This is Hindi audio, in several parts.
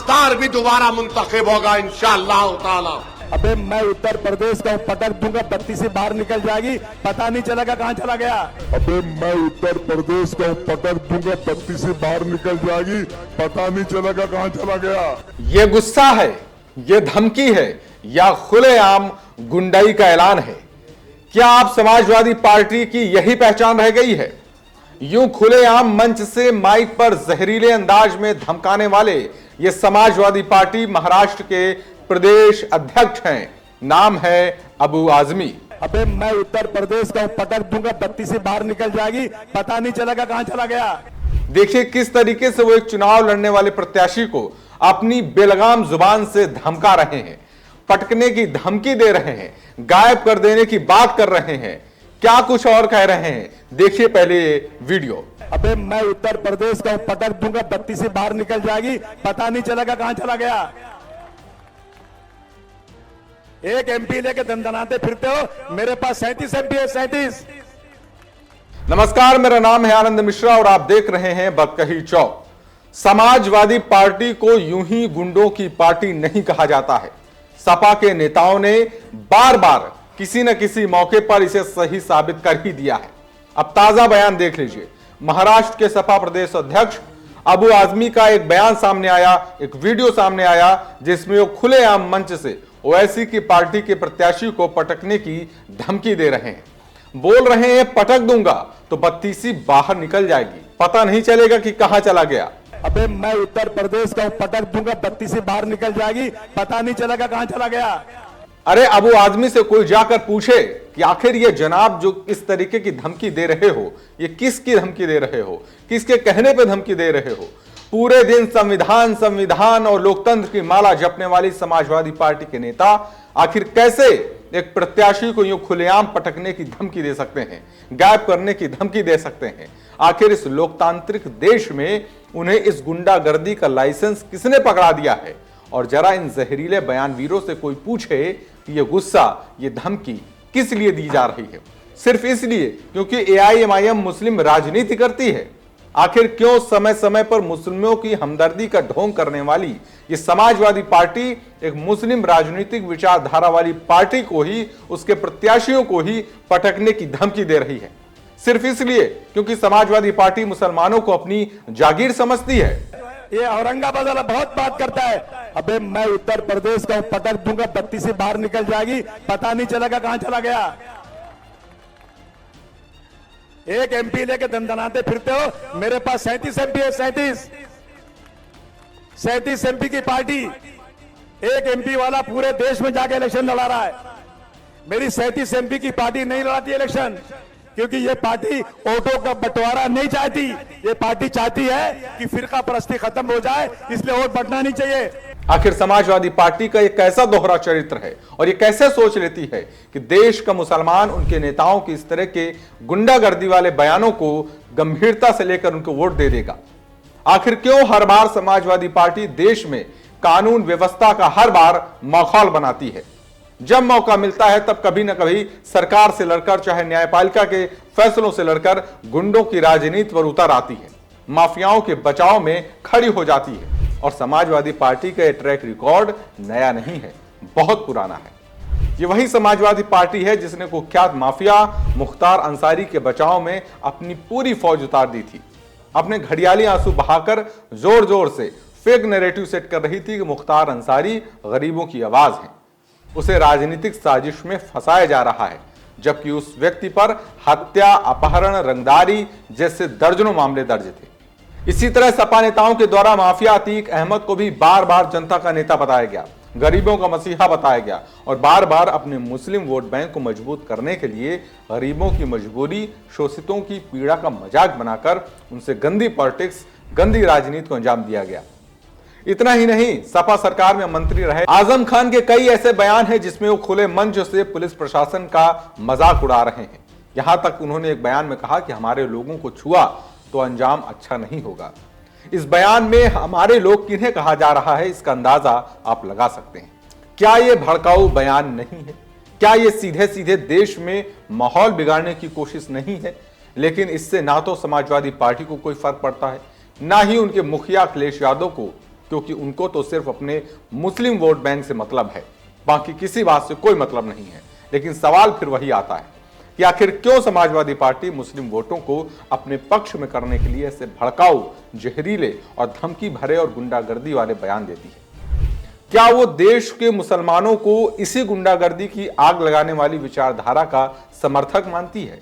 राजदार भी दोबारा मुंतखब होगा इंशाअल्लाह ताला। अबे मैं उत्तर प्रदेश का पटक दूंगा, बत्ती से बाहर निकल जाएगी, पता नहीं चलेगा कहाँ चला गया। अबे मैं उत्तर प्रदेश का पटक दूंगा, बत्ती से बाहर निकल जाएगी, पता नहीं चलेगा कहाँ चला गया। ये गुस्सा है, ये धमकी है या खुलेआम गुंडाई का ऐलान है? क्या आप समाजवादी पार्टी की यही पहचान रह गई है? यूं खुलेआम मंच से माइक पर जहरीले अंदाज में धमकाने वाले ये समाजवादी पार्टी महाराष्ट्र के प्रदेश अध्यक्ष हैं। नाम है अबू आजमी। अबे मैं उत्तर प्रदेश का पटक दूंगा, बत्ती से बाहर निकल जाएगी, पता नहीं चलेगा कहाँ चला गया। देखिए किस तरीके से वो एक चुनाव लड़ने वाले प्रत्याशी को अपनी बेलगाम जुबान से धमका रहे हैं, पटकने की धमकी दे रहे हैं, गायब कर देने की बात कर रहे हैं, क्या कुछ और कह रहे हैं। देखिए पहले ये वीडियो। अबे मैं उत्तर प्रदेश का पटक दूंगा, बत्ती से बाहर निकल जाएगी, पता नहीं चलेगा कहाँ चला गया। एक एमपी लेके दंदनाते फिरते हो, मेरे पास 37 एमपी है, 37। नमस्कार, मेरा नाम है आनंद मिश्रा और आप देख रहे हैं बकही चौक। समाजवादी पार्टी को यूं ही गुंडों की पार्टी नहीं कहा जाता है। सपा के नेताओं ने बार बार किसी न किसी मौके पर इसे सही साबित कर ही दिया है। अब ताजा बयान देख लीजिए। महाराष्ट्र के सपा प्रदेश अध्यक्ष अबू आजमी का एक बयान सामने आया, एक वीडियो सामने आया जिसमें वो खुलेआम मंच से ओवैसी की पार्टी के प्रत्याशी को पटकने की धमकी दे रहे हैं। बोल रहे हैं पटक दूंगा तो बत्ती सी बाहर निकल जाएगी, पता नहीं चलेगा कि कहां चला गया। अबे मैं उत्तर प्रदेश का पटक दूंगा, बत्ती से बाहर निकल जाएगी, पता नहीं चलेगा कहां चला गया। अरे अबू आजमी से कोई जाकर पूछे कि आखिर ये जनाब जो इस तरीके की धमकी दे रहे हो, ये किसकी धमकी दे रहे हो, किसके कहने पे धमकी दे रहे हो। पूरे दिन संविधान संविधान और लोकतंत्र की माला जपने वाली समाजवादी पार्टी के नेता आखिर कैसे एक प्रत्याशी को यूं खुलेआम पटकने की धमकी दे सकते हैं, गायब करने की धमकी दे सकते हैं। आखिर इस लोकतांत्रिक देश में उन्हें इस गुंडागर्दी का लाइसेंस किसने पकड़ा दिया है? और जरा इन जहरीले बयानवीरों से कोई पूछे कि ये गुस्सा, ये धमकी किस लिए दी जा रही है? सिर्फ इसलिए क्योंकि एआईएमआईएम मुस्लिम राजनीति करती है। आखिर क्यों समय समय पर मुस्लिमों की हमदर्दी का ढोंग करने वाली ये समाजवादी पार्टी एक मुस्लिम राजनीतिक विचारधारा वाली पार्टी को ही, उसके प्रत्याशियों को ही पटकने की धमकी दे रही है? सिर्फ इसलिए क्योंकि समाजवादी पार्टी मुसलमानों को अपनी जागीर समझती है। ये औरंगाबाद वाला बहुत बात करता है। अबे मैं उत्तर प्रदेश का पटक दूंगा, बत्ती से बाहर निकल जाएगी, पता नहीं चलेगा कहां चला गया। एक एमपी लेके दंदनाते फिरते हो, मेरे पास 37 एमपी है, 37 एमपी की पार्टी। एक एमपी वाला पूरे देश में जाके इलेक्शन लड़ा रहा है। मेरी 37 एमपी की पार्टी नहीं लड़ाती इलेक्शन, क्योंकि ये पार्टी वोटों का बंटवारा नहीं चाहती। ये पार्टी चाहती है कि फिरका परस्ती खत्म हो जाए, इसलिए वोट बंटना नहीं चाहिए। आखिर समाजवादी पार्टी का एक कैसा दोहरा चरित्र है और ये कैसे सोच लेती है कि देश का मुसलमान उनके नेताओं की इस तरह के गुंडागर्दी वाले बयानों को गंभीरता से लेकर उनको वोट दे देगा? आखिर क्यों हर बार समाजवादी पार्टी देश में कानून व्यवस्था का हर बार माहौल बनाती है? जब मौका मिलता है तब कभी न कभी सरकार से लड़कर, चाहे न्यायपालिका के फैसलों से लड़कर गुंडों की राजनीति पर उतर आती है, माफियाओं के बचाव में खड़ी हो जाती है। और समाजवादी पार्टी का ट्रैक रिकॉर्ड नया नहीं है, बहुत पुराना है। ये वही समाजवादी पार्टी है जिसने कुख्यात माफिया मुख्तार अंसारी के बचाव में अपनी पूरी फौज उतार दी थी। अपने घड़ियाली आंसू बहाकर जोर जोर से फेक नैरेटिव सेट कर रही थी कि मुख्तार अंसारी गरीबों की आवाज है, उसे राजनीतिक साजिश में फंसाया जा रहा है, जबकि उस व्यक्ति पर हत्या, अपहरण, रंगदारी जैसे दर्जनों मामले दर्ज थे। इसी तरह सपा नेताओं के द्वारा माफिया अतीक अहमद को भी बार बार जनता का नेता बताया गया, गरीबों का मसीहा बताया गया और बार बार अपने मुस्लिम वोट बैंक को मजबूत करने के लिए गरीबों की मजबूरी, शोषितों की पीड़ा का मजाक बनाकर उनसे गंदी पॉलिटिक्स, गंदी राजनीति को अंजाम दिया गया। इतना ही नहीं, सपा सरकार में मंत्री रहे आजम खान के कई ऐसे बयान हैं जिसमें वो खुले मंच से पुलिस प्रशासन का मजाक उड़ा रहे हैं। यहां तक उन्होंने एक बयान में कहा कि हमारे लोगों को छुआ तो अंजाम अच्छा नहीं होगा। इस बयान में हमारे लोग किन्हें कहा जा रहा है, इसका अंदाजा आप लगा सकते हैं। क्या यह भड़काऊ बयान नहीं है? क्या यह सीधे सीधे देश में माहौल बिगाड़ने की कोशिश नहीं है? लेकिन इससे ना तो समाजवादी पार्टी को कोई फर्क पड़ता है, ना ही उनके मुखिया अखिलेश यादव को क्योंकि उनको तो सिर्फ अपने मुस्लिम वोट बैंक से मतलब है, बाकी किसी बात से कोई मतलब नहीं है। लेकिन सवाल फिर वही आता है कि आखिर क्यों समाजवादी पार्टी मुस्लिम वोटों को अपने पक्ष में करने के लिए ऐसे भड़काऊ, जहरीले और धमकी भरे और गुंडागर्दी वाले बयान देती है? क्या वो देश के मुसलमानों को इसी गुंडागर्दी की आग लगाने वाली विचारधारा का समर्थक मानती है?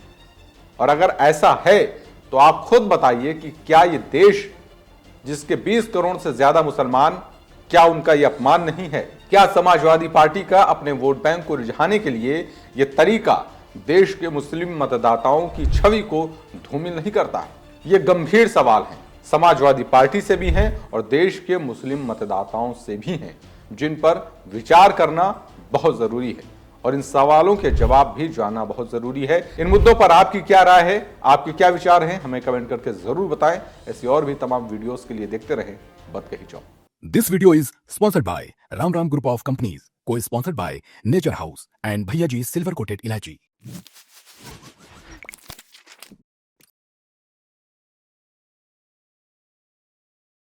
और अगर ऐसा है तो आप खुद बताइए कि क्या ये देश, जिसके 20 करोड़ से ज्यादा मुसलमान, क्या उनका ये अपमान नहीं है? क्या समाजवादी पार्टी का अपने वोट बैंक को रिझाने के लिए ये तरीका देश के मुस्लिम मतदाताओं की छवि को धूमिल नहीं करता है? ये गंभीर सवाल हैं, समाजवादी पार्टी से भी हैं और देश के मुस्लिम मतदाताओं से भी हैं, जिन पर विचार करना बहुत जरूरी है और इन सवालों के जवाब भी जानना बहुत जरूरी है। इन मुद्दों पर आपकी क्या राय है, आपके क्या विचार हैं, हमें कमेंट करके जरूर बताएं। ऐसी और भी तमाम वीडियोस के लिए देखते रहें बात कही जाओ। This video is sponsored by Ram Ram Group of Companies, co-sponsored by Nature House and Bhaiya Ji Silver Coated Ilaichi.